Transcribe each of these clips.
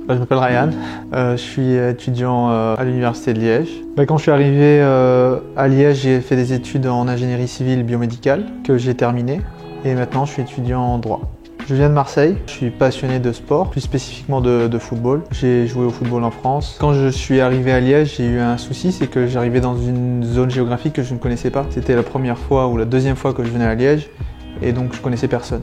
Je m'appelle Ryan, je suis étudiant à l'Université de Liège. Quand je suis arrivé à Liège, j'ai fait des études en ingénierie civile biomédicale que j'ai terminé et maintenant je suis étudiant en droit. Je viens de Marseille, je suis passionné de sport, plus spécifiquement de football. J'ai joué au football en France. Quand je suis arrivé à Liège, j'ai eu un souci, c'est que j'arrivais dans une zone géographique que je ne connaissais pas. C'était la première fois ou la deuxième fois que je venais à Liège et donc je connaissais personne.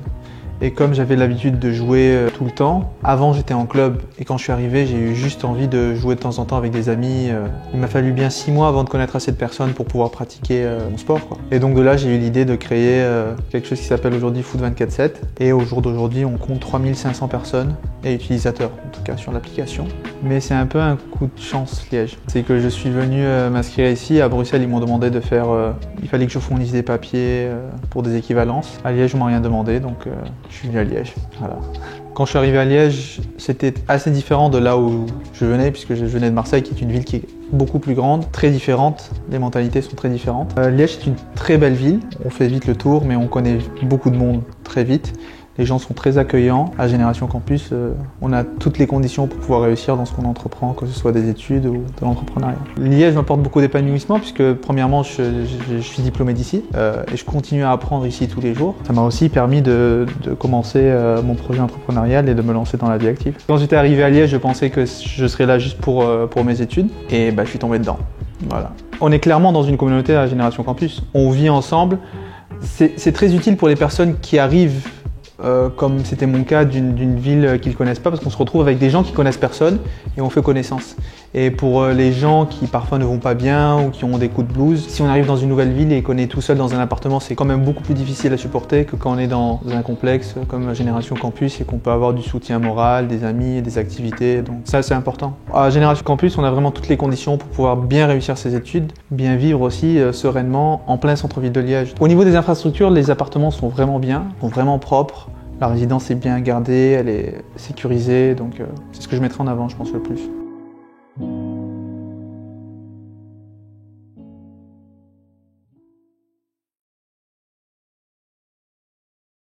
Et comme j'avais l'habitude de jouer tout le temps, avant j'étais en club et quand je suis arrivé, j'ai eu juste envie de jouer de temps en temps avec des amis. Il m'a fallu bien 6 mois avant de connaître assez de personnes pour pouvoir pratiquer mon sport, quoi. Et donc de là, j'ai eu l'idée de créer quelque chose qui s'appelle aujourd'hui Foot 24/7. Et au jour d'aujourd'hui, on compte 3500 personnes et utilisateurs, en tout cas sur l'application. Mais c'est un peu un coup de chance Liège. C'est que je suis venu m'inscrire ici. À Bruxelles, ils m'ont demandé de faire... il fallait que je fournisse des papiers pour des équivalences. À Liège, on m'a rien demandé, donc je suis venu à Liège. Voilà. Quand je suis arrivé à Liège, c'était assez différent de là où je venais, puisque je venais de Marseille, qui est une ville qui est beaucoup plus grande, très différente. Les mentalités sont très différentes. Liège, c'est une très belle ville. On fait vite le tour, mais on connaît beaucoup de monde très vite. Les gens sont très accueillants. À Génération Campus, on a toutes les conditions pour pouvoir réussir dans ce qu'on entreprend, que ce soit des études ou de l'entrepreneuriat. Liège m'apporte beaucoup d'épanouissement puisque premièrement, je suis diplômé d'ici et je continue à apprendre ici tous les jours. Ça m'a aussi permis de commencer mon projet entrepreneurial et de me lancer dans la vie active. Quand j'étais arrivé à Liège, je pensais que je serais là juste pour mes études et je suis tombé dedans. Voilà. On est clairement dans une communauté à Génération Campus. On vit ensemble. C'est très utile pour les personnes qui arrivent comme c'était mon cas, d'une ville qu'ils ne connaissent pas, parce qu'on se retrouve avec des gens qui connaissent personne et on fait connaissance. Et pour les gens qui parfois ne vont pas bien ou qui ont des coups de blues, si on arrive dans une nouvelle ville et qu'on est tout seul dans un appartement, c'est quand même beaucoup plus difficile à supporter que quand on est dans un complexe comme Génération Campus et qu'on peut avoir du soutien moral, des amis, des activités. Donc ça, c'est important. À Génération Campus, on a vraiment toutes les conditions pour pouvoir bien réussir ses études, bien vivre aussi sereinement en plein centre-ville de Liège. Au niveau des infrastructures, les appartements sont vraiment bien, sont vraiment propres. La résidence est bien gardée, elle est sécurisée, donc c'est ce que je mettrai en avant, je pense, le plus.